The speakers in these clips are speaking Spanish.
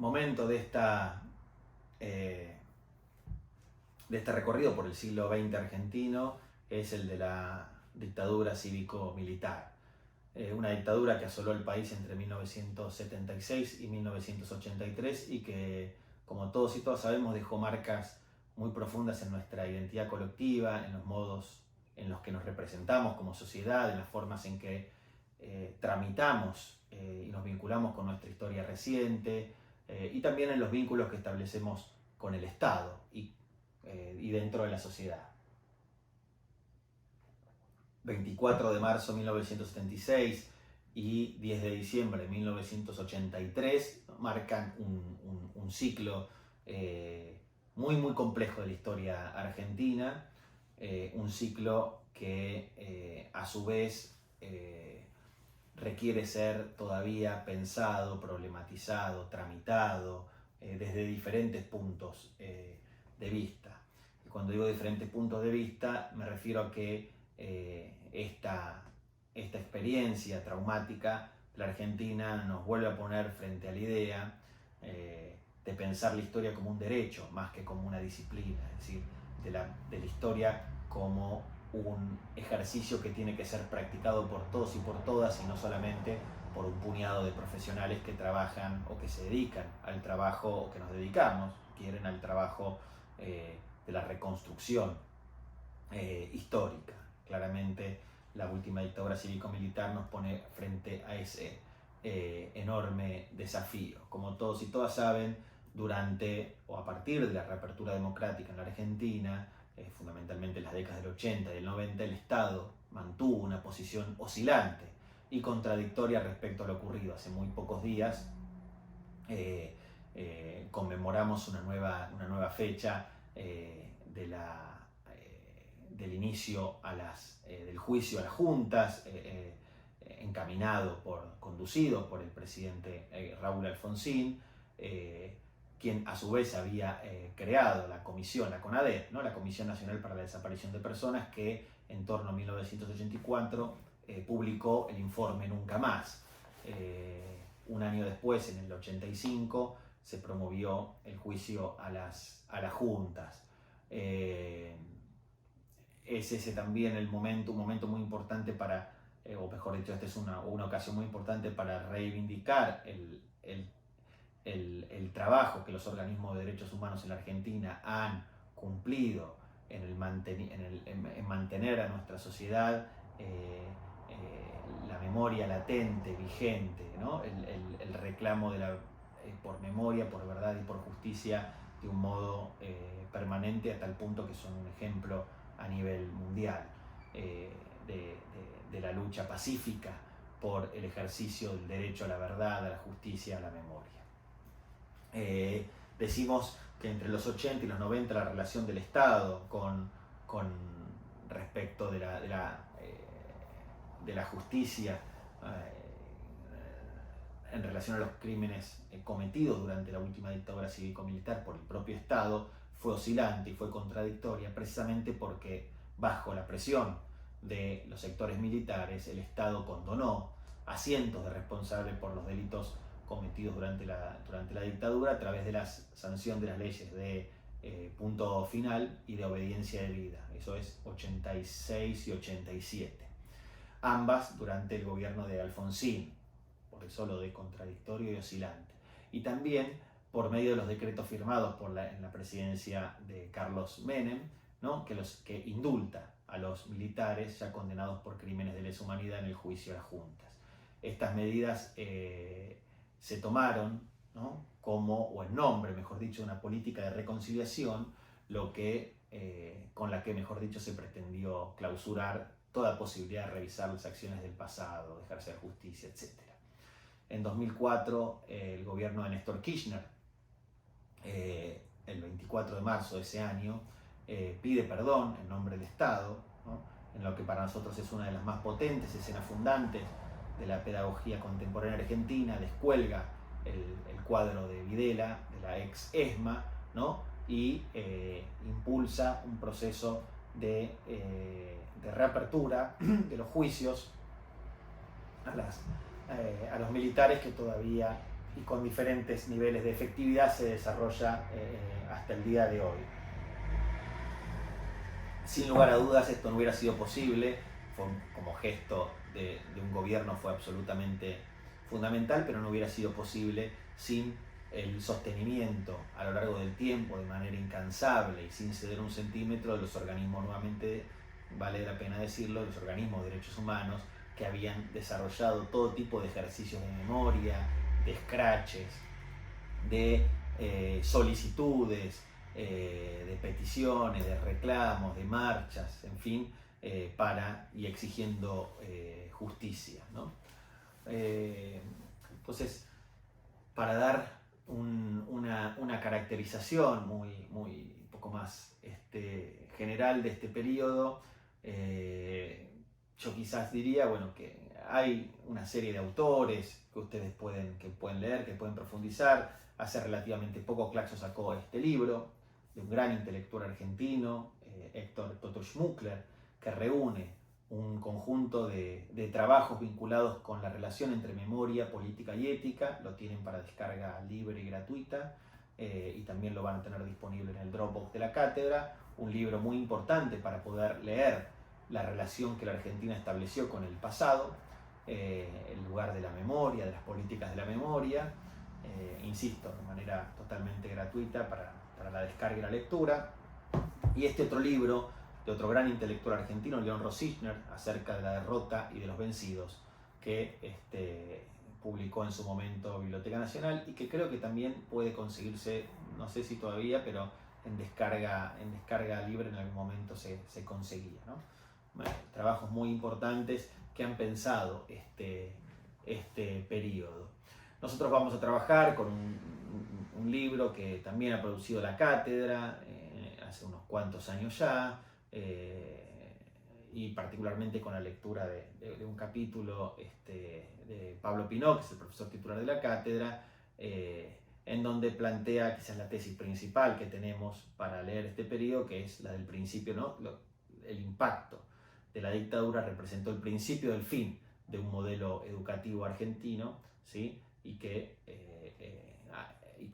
momento de este recorrido por el siglo XX argentino es el de la dictadura cívico-militar. Una dictadura que asoló el país entre 1976 y 1983 y que, como todos y todas sabemos, dejó marcas muy profundas en nuestra identidad colectiva, en los modos en los que nos representamos como sociedad, en las formas en que tramitamos y nos vinculamos con nuestra historia reciente, y también en los vínculos que establecemos con el Estado y dentro de la sociedad. 24 de marzo de 1976 y 10 de diciembre de 1983 marcan un ciclo muy complejo de la historia argentina, un ciclo que a su vez requiere ser todavía pensado, problematizado, tramitado desde diferentes puntos de vista. Y cuando digo diferentes puntos de vista me refiero a que esta experiencia traumática de la Argentina nos vuelve a poner frente a la idea de pensar la historia como un derecho más que como una disciplina, es decir, de la historia como un ejercicio que tiene que ser practicado por todos y por todas y no solamente por un puñado de profesionales que trabajan o que se dedican al trabajo o que nos dedicamos, quieren al trabajo de la reconstrucción histórica. Claramente la última dictadura cívico-militar nos pone frente a ese enorme desafío. Como todos y todas saben, durante o a partir de la reapertura democrática en la Argentina, fundamentalmente en las décadas del 80 y del 90, el Estado mantuvo una posición oscilante y contradictoria respecto a lo ocurrido. Hace muy pocos días conmemoramos una nueva fecha del inicio del juicio a las juntas, conducido por el presidente Raúl Alfonsín, quien a su vez había creado la comisión, la CONADEP, ¿no? La Comisión Nacional para la Desaparición de Personas, que en torno a 1984 publicó el informe Nunca Más. Un año después, en el 85, se promovió el juicio a las juntas. Es ese también un momento muy importante para, o mejor dicho, esta es una ocasión muy importante para reivindicar el trabajo que los organismos de derechos humanos en la Argentina han cumplido en mantener a nuestra sociedad la memoria latente, vigente, ¿no? El reclamo por memoria, por verdad y por justicia de un modo permanente, a tal punto que son un ejemplo a nivel mundial de la lucha pacífica por el ejercicio del derecho a la verdad, a la justicia, a la memoria. Decimos que entre los 80 y los 90 la relación del Estado con respecto de la justicia en relación a los crímenes cometidos durante la última dictadura cívico-militar por el propio Estado fue oscilante y fue contradictoria, precisamente porque bajo la presión de los sectores militares el Estado condonó a cientos de responsables por los delitos cometidos durante la dictadura a través de la sanción de las leyes de punto final y de obediencia debida. Eso es 86 y 87. Ambas durante el gobierno de Alfonsín, por eso lo de contradictorio y oscilante. Y también por medio de los decretos firmados en la presidencia de Carlos Menem, ¿no? que indulta a los militares ya condenados por crímenes de lesa humanidad en el juicio a las juntas. Estas medidas se tomaron, ¿no? o en nombre, mejor dicho, de una política de reconciliación, con la que, mejor dicho, se pretendió clausurar toda posibilidad de revisar las acciones del pasado, de ejercer justicia, etc. En 2004, el gobierno de Néstor Kirchner, el 24 de marzo de ese año, pide perdón en nombre del Estado, ¿no? En lo que para nosotros es una de las más potentes escenas fundantes de la pedagogía contemporánea argentina, descuelga el cuadro de Videla, de la ex ESMA, ¿no? Y impulsa un proceso de reapertura de los juicios a los militares que todavía y con diferentes niveles de efectividad se desarrolla hasta el día de hoy. Sin lugar a dudas esto no hubiera sido posible, como gesto de un gobierno fue absolutamente fundamental, pero no hubiera sido posible sin el sostenimiento a lo largo del tiempo de manera incansable y sin ceder un centímetro de los organismos, nuevamente vale la pena decirlo, los organismos de derechos humanos que habían desarrollado todo tipo de ejercicios de memoria, de scratches, de solicitudes, de peticiones, de reclamos, de marchas, en fin, y exigiendo justicia, ¿no? Entonces, para dar una caracterización muy poco más general de este periodo, yo quizás diría, bueno, que hay una serie de autores que ustedes pueden leer, que pueden profundizar. Hace relativamente poco Claxo sacó este libro de un gran intelectual argentino, Héctor Toto Schmuckler, que reúne un conjunto de trabajos vinculados con la relación entre memoria, política y ética. Lo tienen para descarga libre y gratuita, y también lo van a tener disponible en el Dropbox de la cátedra. Un libro muy importante para poder leer la relación que la Argentina estableció con el pasado, el lugar de la memoria, de las políticas de la memoria, insisto, de manera totalmente gratuita para la descarga y la lectura. Y este otro libro de otro gran intelectual argentino, León Rosichner, acerca de la derrota y de los vencidos, que publicó en su momento Biblioteca Nacional y que creo que también puede conseguirse, no sé si todavía, pero en descarga libre en algún momento se conseguía, ¿no? Bueno, trabajos muy importantes que han pensado este periodo. Nosotros vamos a trabajar con un libro que también ha producido la cátedra hace unos cuantos años ya, y particularmente con la lectura de un capítulo de Pablo Pinó, que es el profesor titular de la cátedra, en donde plantea quizás la tesis principal que tenemos para leer este periodo, que es la del principio, ¿no? El impacto de la dictadura representó el principio del fin de un modelo educativo argentino, ¿sí? y que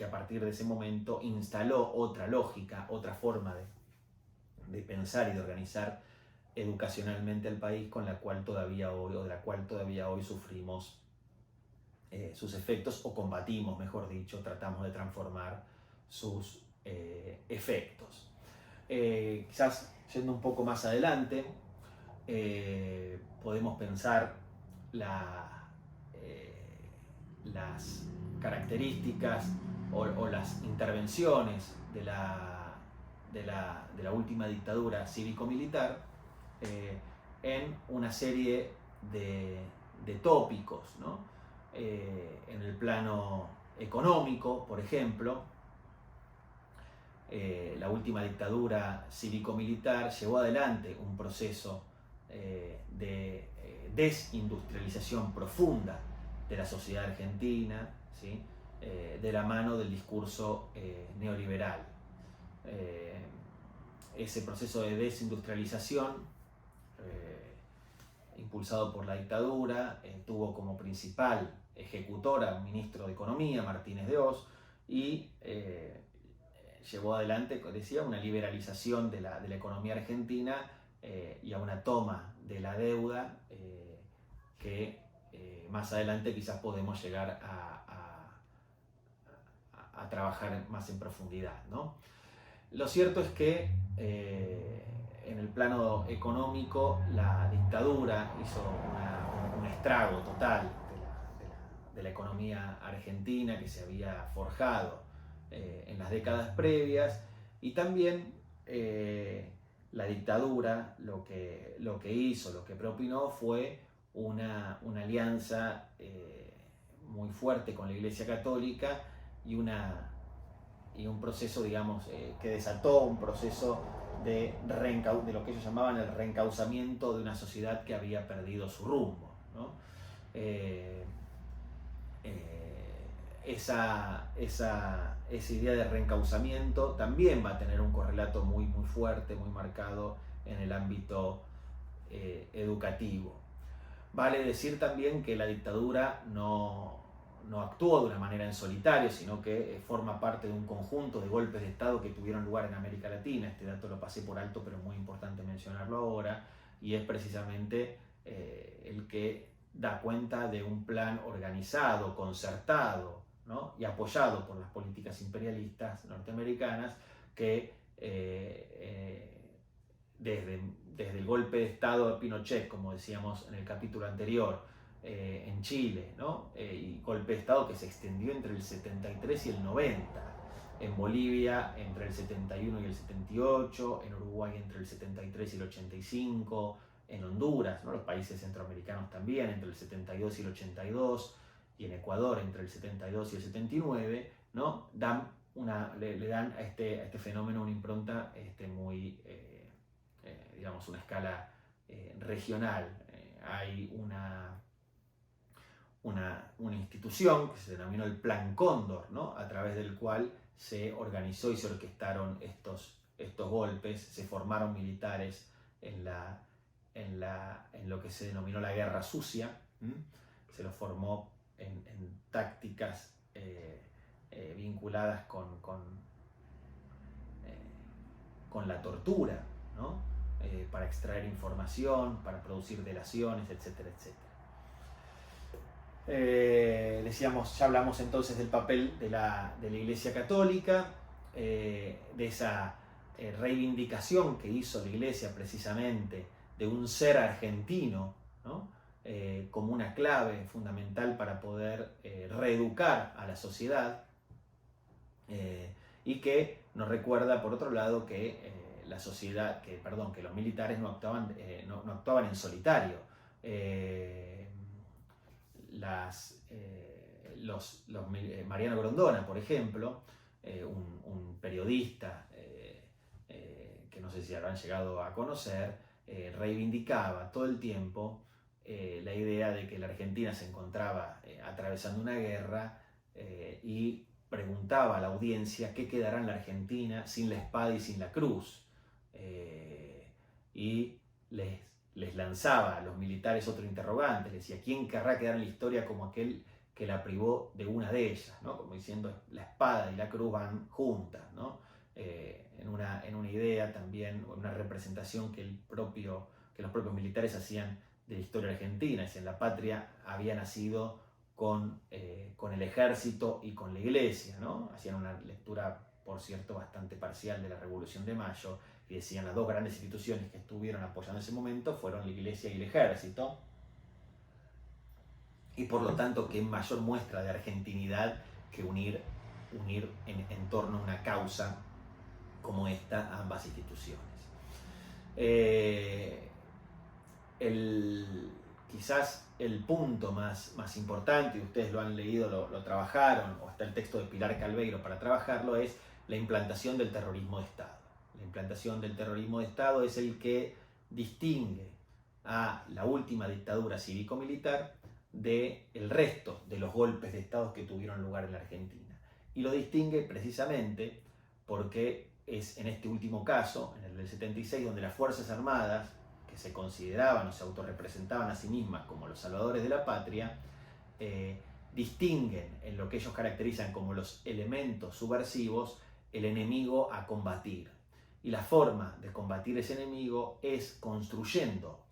a partir de ese momento instaló otra lógica, otra forma de pensar y de organizar educacionalmente el país, de la cual todavía hoy sufrimos sus efectos, o combatimos, mejor dicho, tratamos de transformar sus efectos. Quizás yendo un poco más adelante, podemos pensar las características o las intervenciones de la última dictadura cívico-militar en una serie de tópicos, ¿no? En el plano económico, por ejemplo, la última dictadura cívico-militar llevó adelante un proceso de desindustrialización profunda de la sociedad argentina, ¿sí? De la mano del discurso neoliberal. Ese proceso de desindustrialización, impulsado por la dictadura, tuvo como principal ejecutora un ministro de Economía, Martínez de Hoz, y llevó adelante, decía, una liberalización de la economía argentina y a una toma de la deuda que más adelante quizás podemos llegar a trabajar más en profundidad, ¿no? Lo cierto es que en el plano económico la dictadura hizo un estrago total de la economía argentina que se había forjado en las décadas previas, y también la dictadura lo que hizo, lo que propinó fue una alianza muy fuerte con la Iglesia Católica y un proceso, digamos, que desató un proceso de lo que ellos llamaban el reencauzamiento de una sociedad que había perdido su rumbo, ¿no? Esa idea de reencauzamiento también va a tener un correlato muy fuerte, muy marcado en el ámbito educativo. Vale decir también que la dictadura no no actuó de una manera en solitario, sino que forma parte de un conjunto de golpes de Estado que tuvieron lugar en América Latina. Este dato lo pasé por alto, pero es muy importante mencionarlo ahora, y es precisamente el que da cuenta de un plan organizado, concertado, ¿no? Y apoyado por las políticas imperialistas norteamericanas que desde el golpe de Estado de Pinochet, como decíamos en el capítulo anterior, en Chile, ¿no? Y golpe de Estado que se extendió entre el 73 y el 90, en Bolivia entre el 71 y el 78, en Uruguay entre el 73 y el 85, en Honduras, ¿no? Los países centroamericanos también entre el 72 y el 82, y en Ecuador entre el 72 y el 79, ¿no? Le dan a este fenómeno una impronta muy, digamos, una escala regional. Hay una institución que se denominó el Plan Cóndor, ¿no? A través del cual se organizó y se orquestaron estos golpes, se formaron militares en lo que se denominó la Guerra Sucia. Se los formó en tácticas vinculadas con la tortura, ¿no? Para extraer información, para producir delaciones, etcétera, etcétera. Decíamos, ya hablamos entonces del papel de la Iglesia Católica, de esa reivindicación que hizo la Iglesia precisamente de un ser argentino, ¿no? Como una clave fundamental para poder reeducar a la sociedad, y que nos recuerda, por otro lado, que la sociedad, que los militares no actuaban en solitario. Mariano Grondona, por ejemplo, un periodista que no sé si habrán llegado a conocer, reivindicaba todo el tiempo la idea de que la Argentina se encontraba atravesando una guerra, y preguntaba a la audiencia qué quedará en la Argentina sin la espada y sin la cruz, y les lanzaba a los militares otro interrogante, les decía: ¿quién querrá quedar en la historia como aquel que la privó de una de ellas? ¿No? Como diciendo, la espada y la cruz van juntas, ¿no? En una idea también, una representación que los propios militares hacían de la historia argentina. Es decir, la patria había nacido con el ejército y con la iglesia, ¿no? Hacían una lectura, por cierto, bastante parcial de la Revolución de Mayo, y decían: las dos grandes instituciones que estuvieron apoyando ese momento fueron la iglesia y el ejército, y por lo tanto, qué mayor muestra de argentinidad que unir en torno a una causa como esta a ambas instituciones. Quizás el punto más importante, y ustedes lo han leído, lo trabajaron, o está el texto de Pilar Calveiro para trabajarlo, es la implantación del terrorismo de Estado. La implantación del terrorismo de Estado es el que distingue a la última dictadura cívico-militar del resto de los golpes de Estado que tuvieron lugar en la Argentina. Y lo distingue precisamente porque es en este último caso, en el del 76, donde las Fuerzas Armadas, que se consideraban o se autorrepresentaban a sí mismas como los salvadores de la patria, distinguen en lo que ellos caracterizan como los elementos subversivos el enemigo a combatir. Y la forma de combatir ese enemigo es construyendo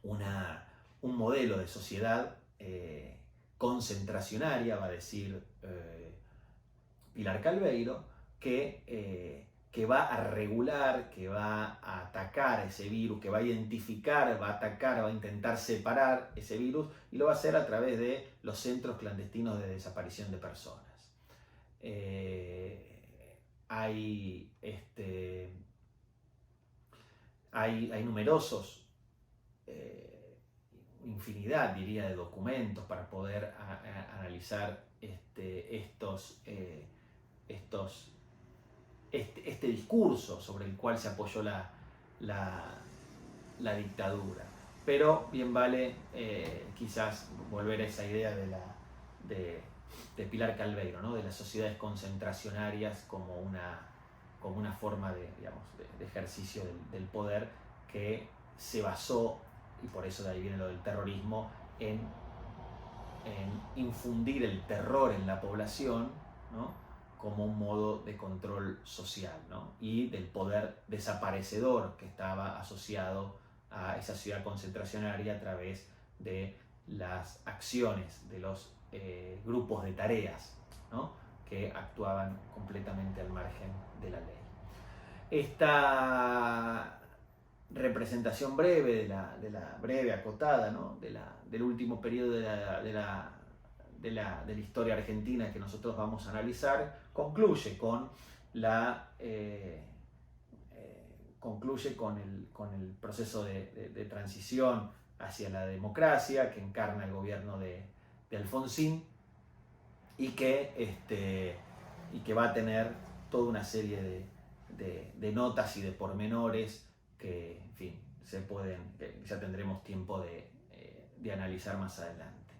un modelo de sociedad concentracionaria, va a decir Pilar Calveiro, que va a regular, que va a atacar ese virus, que va a identificar, va a atacar, va a intentar separar ese virus, y lo va a hacer a través de los centros clandestinos de desaparición de personas. Hay numerosos, infinidad, diría, de documentos para poder analizar este discurso sobre el cual se apoyó la dictadura. Pero bien vale quizás volver a esa idea de Pilar Calveiro, ¿no? De las sociedades concentracionarias como una forma de ejercicio del poder, que se basó, y por eso de ahí viene lo del terrorismo, en en infundir el terror en la población, ¿no?, como un modo de control social, ¿no?, y del poder desaparecedor que estaba asociado a esa ciudad concentracionaria a través de las acciones de los grupos de tareas, ¿no?, que actuaban completamente al margen de la ley. Esta representación breve, de la breve, acotada, ¿no?, del último periodo de la historia argentina que nosotros vamos a analizar, concluye con el proceso de transición hacia la democracia que encarna el gobierno de Alfonsín, y que va a tener toda una serie de notas y de pormenores que, en fin, que ya tendremos tiempo de analizar más adelante.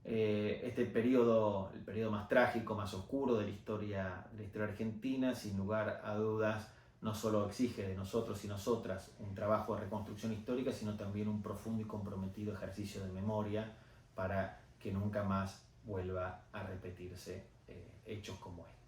Este periodo, el periodo más trágico, más oscuro de la historia argentina, sin lugar a dudas, no solo exige de nosotros y nosotras un trabajo de reconstrucción histórica, sino también un profundo y comprometido ejercicio de memoria para que nunca más vuelva a repetirse hechos como este.